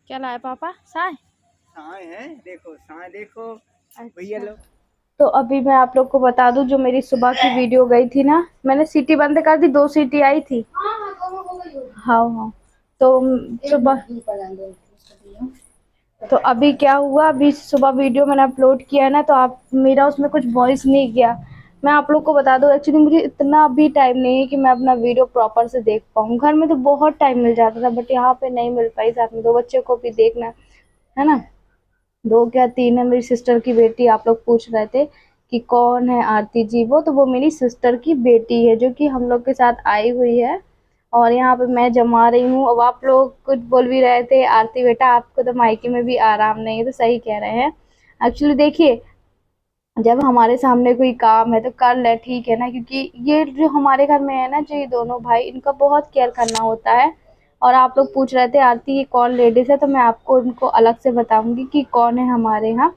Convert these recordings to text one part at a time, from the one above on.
क्या लाए पापा? साए? साए है, देखो साए देखो भैया अच्छा। लोग। तो अभी मैं आप लोग को बता दूं, जो मेरी सुबह की वीडियो गई थी ना, मैंने सीटी बंद कर दी, 2 सीटी आई थी। हाँ हाँ। तो सुबह तो अभी क्या हुआ, अभी सुबह वीडियो मैंने अपलोड किया ना, तो आप मेरा उसमें कुछ वॉइस नहीं गया। मैं आप लोग को बता दूं, एक्चुअली मुझे इतना भी टाइम नहीं है कि मैं अपना वीडियो प्रॉपर से देख पाऊँ। घर में तो बहुत टाइम मिल जाता था, बट यहाँ पे नहीं मिल पाई, साथ में 2 बच्चे को भी देखना है ना। 2 क्या 3 है, मेरी सिस्टर की बेटी। आप लोग पूछ रहे थे कि कौन है आरती जी, वो तो वो मेरी सिस्टर की बेटी है, जो कि हम लोग के साथ आई हुई है। और यहाँ पे मैं जमा रही हूँ। अब आप लोग कुछ बोल भी रहे थे, आरती बेटा आपको तो मायके में भी आराम नहीं है, तो सही कह रहे हैं। एक्चुअली देखिए, जब हमारे सामने कोई काम है तो कर ले, ठीक है ना, क्योंकि ये जो हमारे घर में है ना, जो ये दोनों भाई, इनका बहुत केयर करना होता है। और आप लोग पूछ रहे थे आरती ये कौन लेडीज है, तो मैं आपको उनको अलग से बताऊंगी कि कौन है हमारे यहाँ,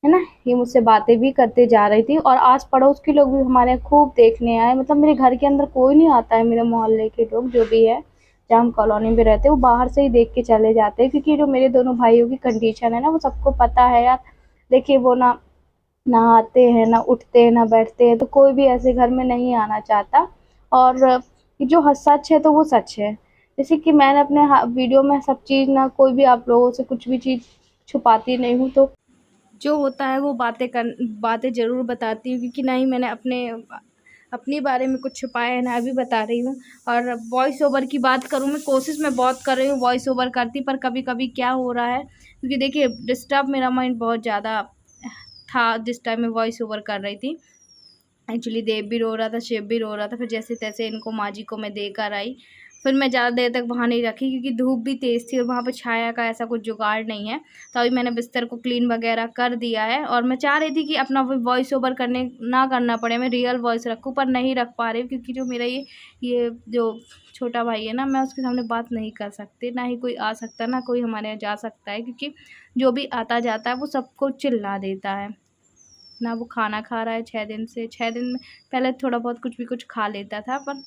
है ना। ये मुझसे बातें भी करते जा रही थी, और आस पड़ोस के लोग भी हमारे यहाँ खूब देखने आए। मतलब मेरे घर के अंदर कोई नहीं आता है, मेरे मोहल्ले के लोग जो भी है, जहाँ हम कॉलोनी में रहते हैं, वो बाहर से ही देख के चले जाते हैं, क्योंकि जो मेरे दोनों भाइयों की कंडीशन है ना, वो सबको पता है यार। देखिए, वो ना नहाते हैं, ना उठते हैं, ना बैठते हैं, तो कोई भी ऐसे घर में नहीं आना चाहता। और ये जो सच है तो वो सच है। जैसे कि मैंने अपने वीडियो में सब चीज़ ना, कोई भी आप लोगों से कुछ भी चीज़ छुपाती नहीं हूँ, तो जो होता है वो बातें ज़रूर बताती हूँ, क्योंकि ना ही मैंने अपने बारे में कुछ छुपाया है, ना अभी बता रही हूँ। और वॉइस ओवर की बात करूँ, मैं कोशिश में बहुत कर रही हूँ वॉइस ओवर करती, पर कभी कभी क्या हो रहा है, क्योंकि देखिए डिस्टर्ब मेरा माइंड बहुत ज़्यादा था जिस टाइम मैं वॉइस ओवर कर रही थी। एक्चुअली देव भी रो रहा था, शिव भी रो रहा था। फिर जैसे तैसे इनको माँ जी को मैं देकर आई। फिर मैं ज़्यादा देर तक वहाँ नहीं रखी, क्योंकि धूप भी तेज़ थी और वहाँ पे छाया का ऐसा कुछ जुगाड़ नहीं है। तो अभी मैंने बिस्तर को क्लीन वगैरह कर दिया है, और मैं चाह रही थी कि अपना वॉइस ओवर ना करना पड़े, मैं रियल वॉइस रखूँ, पर नहीं रख पा रही हूँ, क्योंकि जो मेरा ये जो छोटा भाई है ना, मैं उसके सामने बात नहीं कर सकती, ना ही कोई आ सकता, ना कोई हमारे यहाँ जा सकता है, क्योंकि जो भी आता जाता है वो सबको चिल्ला देता है ना। वो खाना खा रहा है 6 दिन से, 6 दिन में पहले थोड़ा बहुत कुछ भी कुछ खा लेता था, पर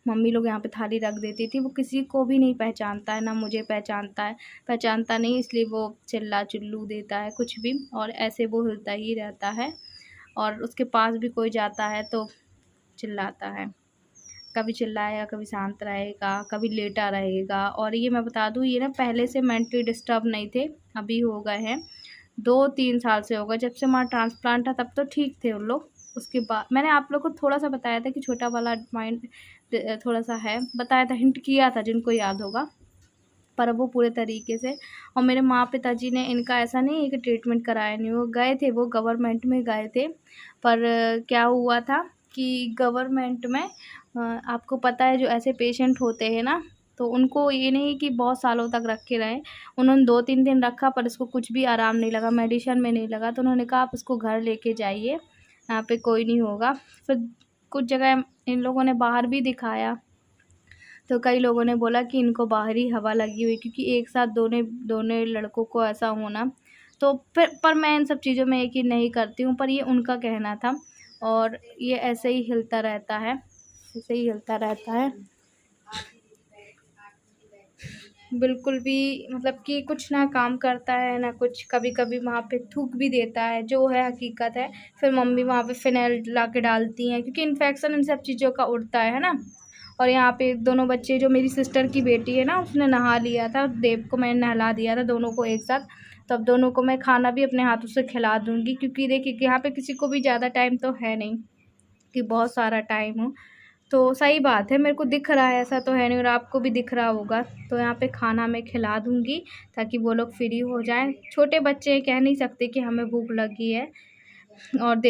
मम्मी लोग यहाँ पे थाली रख देती थी। वो किसी को भी नहीं पहचानता है, ना मुझे पहचानता नहीं, इसलिए वो चिल्ला चिल्लू देता है कुछ भी, और ऐसे वो हिलता ही रहता है। और उसके पास भी कोई जाता है तो चिल्लाता है। कभी चिल्लाएगा, कभी शांत रहेगा, कभी लेटा रहेगा। और ये मैं बता दूँ, ये ना पहले से मेंटली डिस्टर्ब नहीं थे, अभी हो गए हैं। 2-3 साल से हो गए, जब से हमारा ट्रांसप्लांट था तब तो ठीक थे उन लोग। उसके बाद मैंने आप लोग को थोड़ा सा बताया था कि छोटा वाला माइंड थोड़ा सा है, बताया था, हिंट किया था, जिनको याद होगा। पर अब वो पूरे तरीके से। और मेरे माँ पिताजी ने, इनका ऐसा नहीं है कि ट्रीटमेंट कराया नहीं, वो गए थे, वो गवर्नमेंट में गए थे। पर क्या हुआ था कि गवर्नमेंट में आपको पता है जो ऐसे पेशेंट होते हैं ना, तो उनको ये नहीं कि बहुत सालों तक रख के रहें। उन्होंने 2-3 दिन रखा, पर इसको कुछ भी आराम नहीं लगा, मेडिसिन में नहीं लगा, तो उन्होंने कहा आप इसको घर लेके जाइए, यहाँ पे कोई नहीं होगा। फिर कुछ जगह इन लोगों ने बाहर भी दिखाया, तो कई लोगों ने बोला कि इनको बाहरी हवा लगी हुई, क्योंकि एक साथ दोनों दोनों लड़कों को ऐसा होना। तो फिर पर मैं इन सब चीज़ों में यकीन नहीं करती हूँ, पर ये उनका कहना था। और ये ऐसे ही हिलता रहता है, ऐसे ही हिलता रहता है, बिल्कुल भी मतलब कि कुछ ना काम करता है ना कुछ। कभी कभी वहाँ पे थूक भी देता है, जो है हकीकत है। फिर मम्मी वहाँ पे फिनाइल ला के डालती हैं, क्योंकि इन्फेक्शन इन सब चीज़ों का उड़ता है ना। और यहाँ पे दोनों बच्चे, जो मेरी सिस्टर की बेटी है ना, उसने नहा लिया था, देव को मैंने नहला दिया था, दोनों को एक साथ। तो अब दोनों को मैं खाना भी अपने हाथों से खिला दूँगी, क्योंकि देखिए कि यहाँ पे किसी को भी ज़्यादा टाइम तो है नहीं कि बहुत सारा टाइम हो। तो सही बात है, मेरे को दिख रहा है, ऐसा तो है नहीं, और आपको भी दिख रहा होगा। तो यहाँ पे खाना मैं खिला दूँगी, ताकि वो लोग फ्री हो जाएँ। छोटे बच्चे कह नहीं सकते कि हमें भूख लगी है। और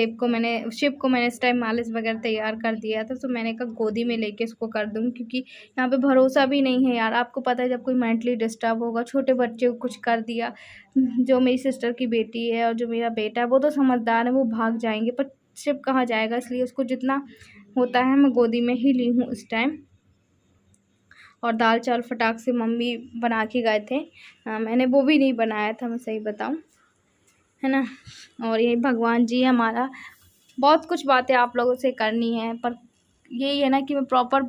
शिव को मैंने इस टाइम मालिश वगैरह तैयार कर दिया था, तो मैंने कहा गोदी में लेके इसको कर दूँ, क्योंकि यहाँ पे भरोसा भी नहीं है यार। आपको पता है, जब कोई मेंटली डिस्टर्ब होगा, छोटे बच्चे को कुछ कर दिया, जो मेरी सिस्टर की बेटी है और जो मेरा बेटा है, वो तो समझदार है, वो भाग जाएंगे, पर शिव कहाँ जाएगा, इसलिए उसको जितना होता है मैं गोदी में ही ली हूँ इस टाइम। और दाल चावल फटाक से मम्मी बना के गए थे। मैंने वो भी नहीं बनाया था, मैं सही बताऊँ, है ना। और ये भगवान जी हमारा, बहुत कुछ बातें आप लोगों से करनी है, पर यही है ना कि मैं प्रॉपर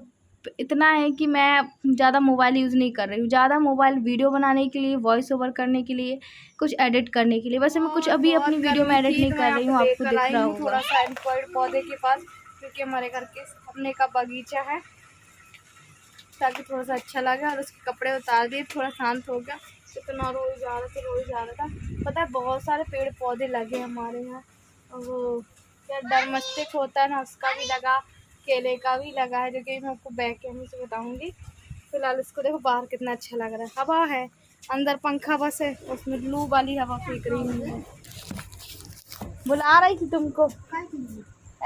इतना है कि मैं ज़्यादा मोबाइल यूज़ नहीं कर रही हूँ। ज़्यादा मोबाइल वीडियो बनाने के लिए, वॉइस ओवर करने के लिए, कुछ एडिट करने के लिए। वैसे मैं कुछ अभी अपनी वीडियो में एडिट नहीं कर रही हूँ, आपको दिख रहा होगा। थोड़ा सा पेड़ पौधे के पास, क्योंकि हमारे घर के अपने का बगीचा है, ताकि थोड़ा सा अच्छा लगे। और उसके कपड़े उतार दिए, थोड़ा शांत हो गया। इतना रोज जा रहा था। पता है बहुत सारे पेड़ पौधे लगे हमारे यहाँ। वो क्या डरमस्टिक होता है ना, उसका भी लगा, केले का भी लगा है, जो कि मैं आपको बैक कैमरे से बताऊंगी। फिलहाल इसको देखो बाहर कितना अच्छा लग रहा है। हवा है, अंदर पंखा बस है, उसमें लू वाली हवा फेंक रही हूँ। बुला रही थी तुमको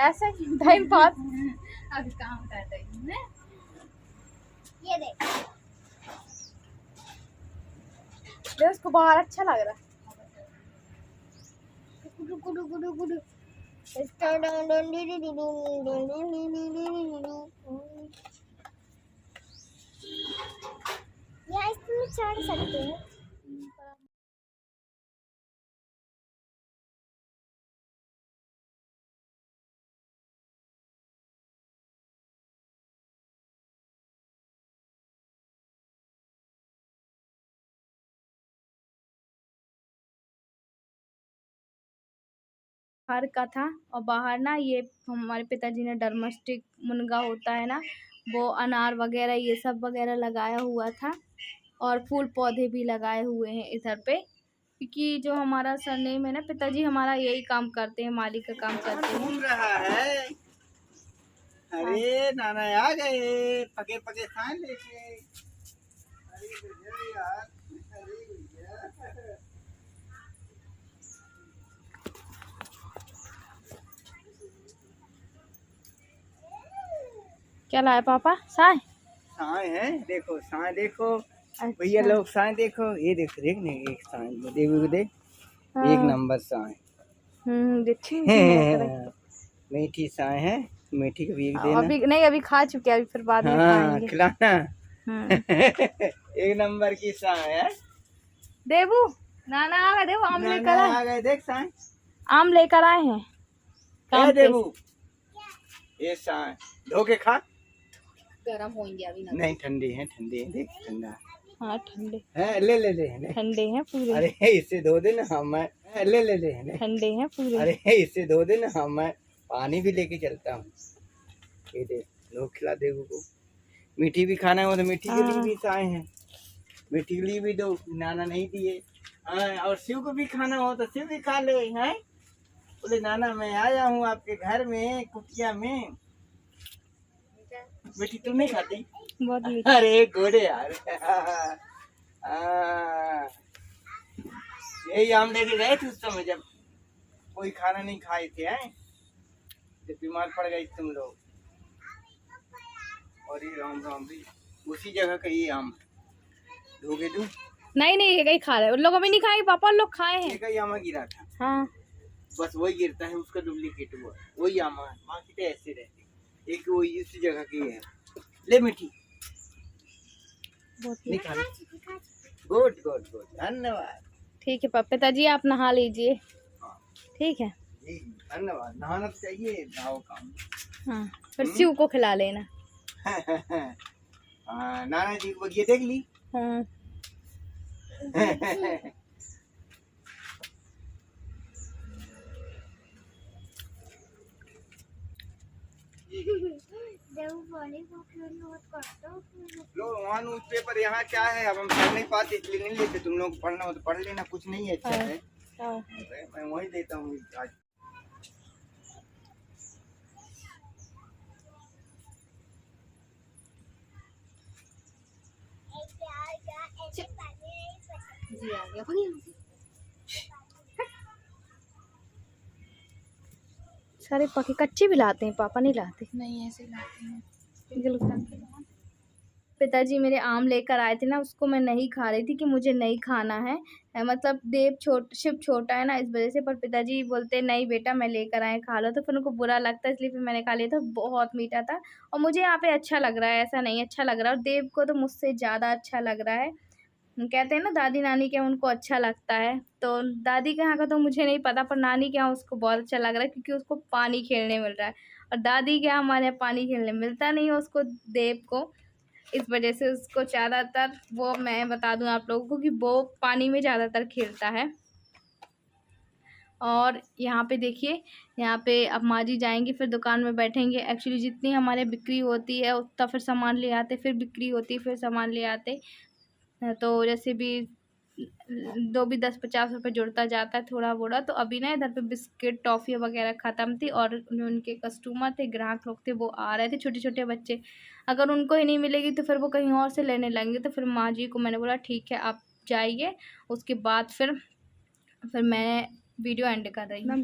ऐसा ही टाइम पास। अभी काम कर रही हूँ। ये देख उसको बाहर अच्छा लग रहा है। इसमें चढ़ सकते हैं। बाहर का था, और बाहर ना ये हमारे पिताजी ने डरमस्टिक मुनगा होता है ना, वो अनार वगैरह ये सब वगैरह लगाया हुआ था। और फूल पौधे भी लगाए हुए हैं इधर पे, क्योंकि जो हमारा सरनेम है ना, पिताजी हमारा यही काम करते हैं, माली का काम करते हैं। घूम रहा है। अरे नाना आ गए, पके पके खान लेके। अरे भैया यार, अरे भैया। क्या लाया पापा? साए साए है, देखो साए देखो। अच्छा। भैया लोग साए देखो, ये देखो, देख नहीं एक साए देख देख, हाँ। एक नंबर साए। देखी मीठी मीठी साए है, मीठी को भी देना। अभी नहीं, अभी खा चुके, अभी फिर बाद में हाँ खाएंगे। खिलाना। एक नंबर की साए है। देवू नाना आ गए, देवू आम लेकर आ आए, गए, देख साए आम लेकर आए हैं काम पे। देबू, ये साए धो के खा। गरम होंगे अभी ना। नहीं ठंडी है, ठंडी है, देख ठंडा हाँ ठंडे है। ले ले ले ठंडे हैं पूरे। अरे इससे धो देना। हाँ मैं ले ले ले ठंडे हैं पूरे। अरे इससे धो देना। हाँ मैं पानी भी लेके चलता हूँ। ये दे, लोग खिला दे को। मीठी भी खाना हो तो मीठी के लिए भी साए हैं, मीठी के लिए भी दो, नाना नहीं दिए। हाँ, और शिव को भी खाना हो तो शिव भी खा ले। हैं बोले नाना मैं आया हूँ आपके घर में कुटिया में। मीठी तुम नहीं खाती? बहुत मीठा। अरे गोरे यार। यही आम लेके गए थे उस समय जब कोई खाना नहीं खाए थे, हैं जब बीमार पड़ गए तुम लोग। और ये राम राम भी उसी जगह का ये आम दोगे तुम? नहीं ये कहीं खा रहे, उन लोग अभी नहीं खाएंगे, पापा लोग खाए हैं। ये आम गिरा था। हाँ बस वही गिरता है, उसका डुप्लीकेट हुआ वही आम है। बाकी तो ऐसे रहते, एक वही इसी जगह की है। ले मीठी नहीं खाना। गुड गुड गुड, धन्यवाद। ठीक है पापा, पिताजी आप नहा लीजिए। ठीक है जी धन्यवाद। नहाना तो चाहिए, नहाओ काम। हाँ फिर शिव को खिला लेना। हाँ नाना जी को ये देख ली। हाँ लो वहाँ न्यूज़पेपर, यहाँ क्या है, अब हम पढ़ नहीं पाते इसलिए नहीं लेते। तुम लोग पढ़ना हो तो पढ़ लेना, कुछ नहीं है अच्छा है। मैं वही देता हूँ आज। जी आ गया। सारे पके कच्चे भी लाते हैं, पापा नहीं लाते। नहीं ऐसे लाते हैं। पिताजी मेरे आम लेकर आए थे ना, उसको मैं नहीं खा रही थी कि मुझे नहीं खाना है। मतलब शिव छोटा है ना, इस वजह से। पर पिताजी बोलते नहीं बेटा मैं लेकर आए खा लो, तो फिर उनको बुरा लगता है, इसलिए फिर मैंने खा लिया था। बहुत मीठा था, और मुझे यहाँ पे अच्छा लग रहा है, ऐसा नहीं अच्छा लग रहा। और देव को तो मुझसे ज़्यादा अच्छा लग रहा है। कहते हैं ना दादी नानी के उनको अच्छा लगता है, तो दादी के यहाँ का तो मुझे नहीं पता, पर नानी के यहाँ उसको बहुत अच्छा लग रहा है, क्योंकि उसको पानी खेलने मिल रहा है। और दादी क्या, हमारे यहाँ पानी खेलने मिलता नहीं है उसको, देव को, इस वजह से उसको ज़्यादातर, वो मैं बता दूं आप लोगों को कि वो पानी में ज़्यादातर खेलता है। और यहाँ पे देखिए, यहाँ पे अब माँ जी जाएंगी, फिर दुकान में बैठेंगे। एक्चुअली जितनी हमारे बिक्री होती है उतना फिर सामान ले आते, फिर बिक्री होती, फिर सामान ले आते। तो जैसे भी दो भी 10-50 रुपये जुड़ता जाता है थोड़ा बोड़ा। तो अभी ना इधर पे बिस्किट टॉफ़ी वगैरह ख़त्म थी, और जो उनके कस्टमर थे, ग्राहक लोग थे, वो आ रहे थे, छोटे छोटे बच्चे। अगर उनको ही नहीं मिलेगी तो फिर वो कहीं और से लेने लगेंगे। तो फिर माँ जी को मैंने बोला ठीक है आप जाइए, उसके बाद फिर मैं वीडियो एंड कर रही हूँ।